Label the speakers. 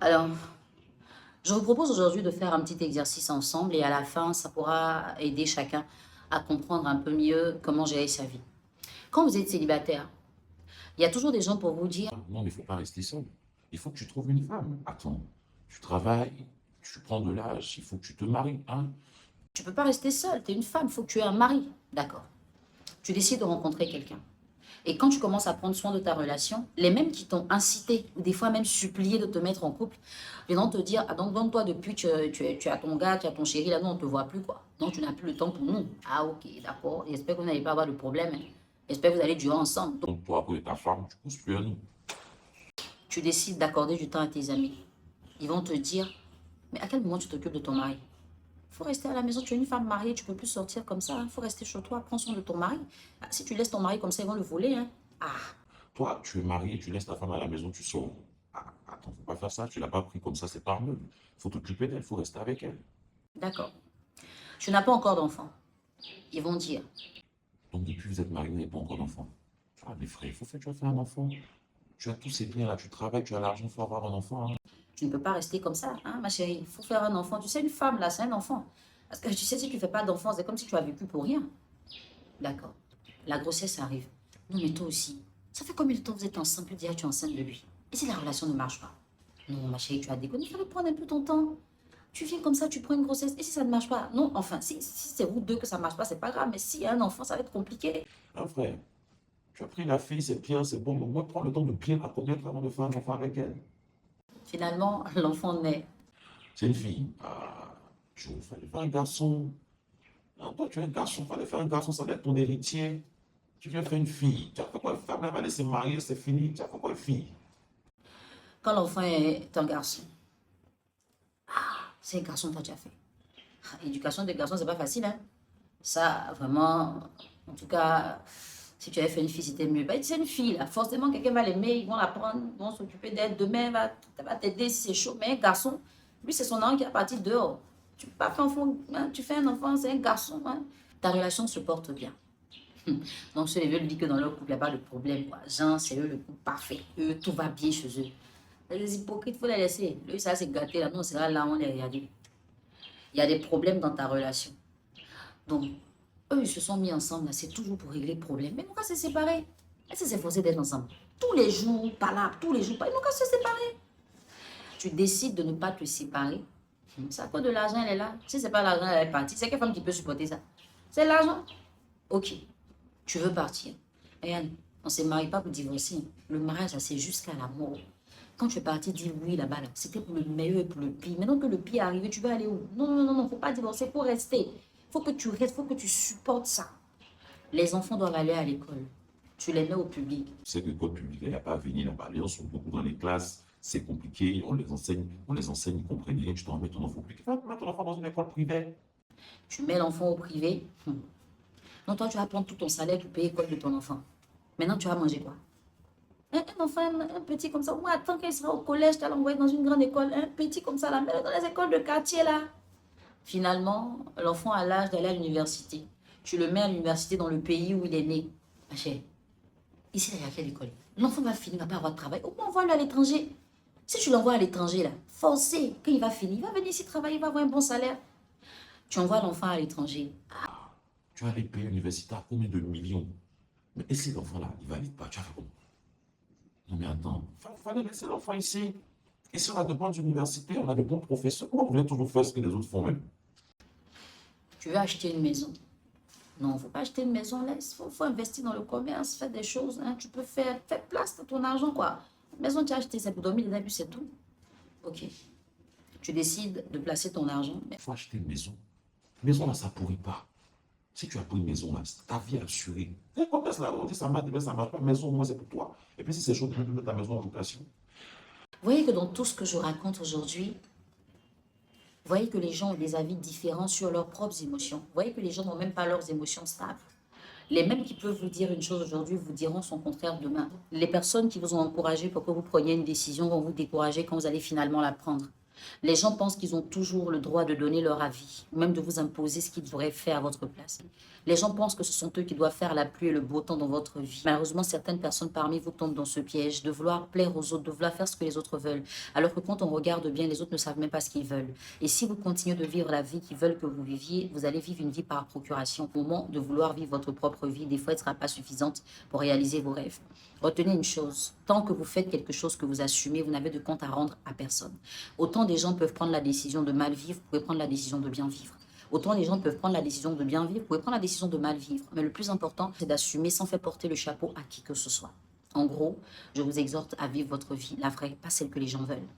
Speaker 1: Alors, je vous propose aujourd'hui de faire un petit exercice ensemble et à la fin, ça pourra aider chacun à comprendre un peu mieux comment gérer sa vie. Quand vous êtes célibataire, il y a toujours des gens pour vous dire,
Speaker 2: Non, mais il ne faut pas rester seul. Il faut que tu trouves une femme. Attends, tu travailles, tu prends de l'âge, il faut que tu te maries, hein?
Speaker 1: tu peux pas rester seule, tu es une femme, il faut que tu aies un mari. D'accord. Tu décides de rencontrer quelqu'un. Et quand tu commences à prendre soin de ta relation, les mêmes qui t'ont incité, ou des fois même supplié de te mettre en couple, viendront te dire, ah donc toi depuis tu as ton gars, tu as ton chéri, là non, on ne te voit plus quoi. Donc tu n'as plus le temps pour nous. Ah ok, d'accord. J'espère que vous n'allez pas avoir de problème, hein. J'espère que vous allez durer ensemble. Donc
Speaker 2: Donc toi, après ta femme, tu pousses plus à nous.
Speaker 1: tu décides d'accorder du temps à tes amis. Ils vont te dire, mais à quel moment tu t'occupes de ton mari? Il faut rester à la maison, tu es une femme mariée, tu ne peux plus sortir comme ça, il faut rester chez toi, prends soin de ton mari. Ah, si tu laisses ton mari comme ça, ils vont le voler, hein. Ah,
Speaker 2: Toi, tu es marié, tu laisses ta femme à la maison, tu sors. Ah, attends, faut pas faire ça, tu l'as pas pris comme ça, c'est pas mieux. Il faut t'occuper d'elle, il faut rester avec elle.
Speaker 1: d'accord. Tu n'as pas encore d'enfant. Ils vont dire,
Speaker 2: Donc depuis que vous êtes mariés, vous n'avez pas encore d'enfant. Ah, mes frères, il faut faire, tu vas faire un enfant. Tu as tous ces biens là, tu travailles, tu as l'argent, il faut avoir un enfant, hein.
Speaker 1: tu ne peux pas rester comme ça, hein, ma chérie. Il faut faire un enfant. Tu sais, une femme, là, c'est un enfant. Parce que tu sais, si tu ne fais pas d'enfant, c'est comme si tu as vécu pour rien. D'accord. La grossesse arrive. Non, mais toi aussi. Ça fait combien de temps que vous êtes ensemble? Puis déjà, tu es enceinte de lui. Et si la relation ne marche pas? Non, ma chérie, tu as déconné. Il fallait prendre un peu ton temps. Tu viens comme ça, tu prends une grossesse. Et si ça ne marche pas? Non, enfin, si c'est vous deux que ça ne marche pas, c'est pas grave. Mais s'il y a un enfant, ça va être compliqué.
Speaker 2: Un frère, tu as pris la fille, c'est bien, c'est bon, mais moi, prends le temps de bien la connaître avant de faire un enfant avec elle.
Speaker 1: Finalement, l'enfant naît.
Speaker 2: C'est une fille. Ah, tu fallait faire un garçon. Non, toi, tu es un garçon, fallait faire un garçon, ça va être ton héritier. Tu viens faire une fille. Tu as fait quoi? Une femme, elle va laisser marier, c'est fini. Tu as fait quoi, une fille?
Speaker 1: Quand l'enfant est un garçon, c'est un garçon que tu as déjà fait. Ah, éducation des garçons, c'est pas facile, hein. Ça, vraiment, en tout cas, si tu avais fait une fille, c'était mieux. Bah, c'est une fille, là. Forcément, quelqu'un va l'aimer, ils vont la prendre, ils vont s'occuper d'elle. Demain, va t'aider si c'est chaud. Mais un garçon, lui, c'est son enfant qui est parti dehors. Tu peux pas faire un enfant, hein, tu fais un enfant, c'est un garçon, hein. Ta relation se porte bien. Donc, ceux les vieux lui disent que dans leur couple, il n'y a pas de problème, quoi. Jean, c'est eux le couple parfait. Eux, tout va bien chez eux. Les hypocrites, il faut les laisser. Lui, ça, c'est gâté, là. Nous, c'est là, on les regarde. Il y a des problèmes dans ta relation. Donc, eux, ils se sont mis ensemble, là, c'est toujours pour régler le problème. Mais ils n'ont qu'à se séparer. Est-ce que c'est forcé d'être ensemble? Tous les jours, pas là, tous les jours, pas. Ils n'ont qu'à se séparer. Tu décides de ne pas te séparer. C'est à cause de l'argent, elle est là. Si c'est pas l'argent, elle est partie. C'est quelle femme qui peut supporter ça? C'est l'argent. Ok, tu veux partir. Regarde, on ne se marie pas pour divorcer. Le mariage, ça, c'est jusqu'à la mort. Quand tu es parti dire oui là-bas, là, c'était pour le meilleur et pour le pire. Maintenant que le pire est arrivé, tu vas aller où? Non, non, non, non, faut pas divorcer, faut rester. Faut que tu restes, faut que tu supportes ça. Les enfants doivent aller à l'école. Tu les mets au public.
Speaker 2: C'est que l'école publique, il n'y a pas à venir là-bas. Les gens sont beaucoup dans les classes, c'est compliqué, on les enseigne, ils comprennent rien, tu dois mettre ton enfant au public. Va mettre ton enfant dans une école privée.
Speaker 1: Tu mets l'enfant au privé. Non, toi, tu vas prendre tout ton salaire pour payer l'école de ton enfant. Maintenant, tu vas manger quoi? Un enfant, un petit comme ça. Moi, attends qu'il sera au collège, tu vas l'envoyer dans une grande école. Un petit comme ça, là, mets-le dans les écoles de quartier, là. Finalement, l'enfant a l'âge d'aller à l'université. Tu le mets à l'université dans le pays où il est né. Ma chère, ici, il y a quelle école? L'enfant va finir, il ne va pas avoir de travail. Au moins, envoie-le à l'étranger. Si tu l'envoies à l'étranger, là, forcé, quand il va finir, il va venir ici travailler, il va avoir un bon salaire. Tu envoies l'enfant à l'étranger.
Speaker 2: Tu vas aller payer universitaire combien de millions? Mais et si l'enfant-là, il valide pas, tu as fait comment? Non mais attends, il fallait laisser l'enfant ici. Ici, on a de bonnes universités, on a de bons professeurs. Pourquoi vous voulez toujours faire ce que les autres font même?
Speaker 1: Tu veux acheter une maison. Non, il ne faut pas acheter une maison là. Il faut investir dans le commerce, faire des choses, hein. Tu peux faire place de ton argent, quoi. La maison que tu as achetée, c'est pour dormir les abus, c'est tout. Ok. Tu décides de placer ton argent.
Speaker 2: Il faut acheter une maison. Maison là, ça pourrit pas. Si tu as pris une maison là, c'est ta vie est assurée. Et commerce là, on dit ça marche, demain ça marche pas. Maison, moi, c'est pour toi. Et puis si c'est chaud, tu peux mettre ta maison en location.
Speaker 1: Vous voyez que dans tout ce que je raconte aujourd'hui, vous voyez que les gens ont des avis différents sur leurs propres émotions. Vous voyez que les gens n'ont même pas leurs émotions stables. Les mêmes qui peuvent vous dire une chose aujourd'hui vous diront son contraire demain. Les personnes qui vous ont encouragé pour que vous preniez une décision vont vous décourager quand vous allez finalement la prendre. Les gens pensent qu'ils ont toujours le droit de donner leur avis, ou même de vous imposer ce qu'ils devraient faire à votre place. Les gens pensent que ce sont eux qui doivent faire la pluie et le beau temps dans votre vie. Malheureusement, certaines personnes parmi vous tombent dans ce piège de vouloir plaire aux autres, de vouloir faire ce que les autres veulent. Alors que quand on regarde bien, les autres ne savent même pas ce qu'ils veulent. Et si vous continuez de vivre la vie qu'ils veulent que vous viviez, vous allez vivre une vie par procuration. Au moment de vouloir vivre votre propre vie, des fois, elle ne sera pas suffisante pour réaliser vos rêves. Retenez une chose, tant que vous faites quelque chose que vous assumez, vous n'avez de compte à rendre à personne. Autant des gens peuvent prendre la décision de mal vivre, vous pouvez prendre la décision de bien vivre. Autant les gens peuvent prendre la décision de bien vivre, vous pouvez prendre la décision de mal vivre. Mais le plus important, c'est d'assumer sans faire porter le chapeau à qui que ce soit. En gros, je vous exhorte à vivre votre vie, la vraie, pas celle que les gens veulent.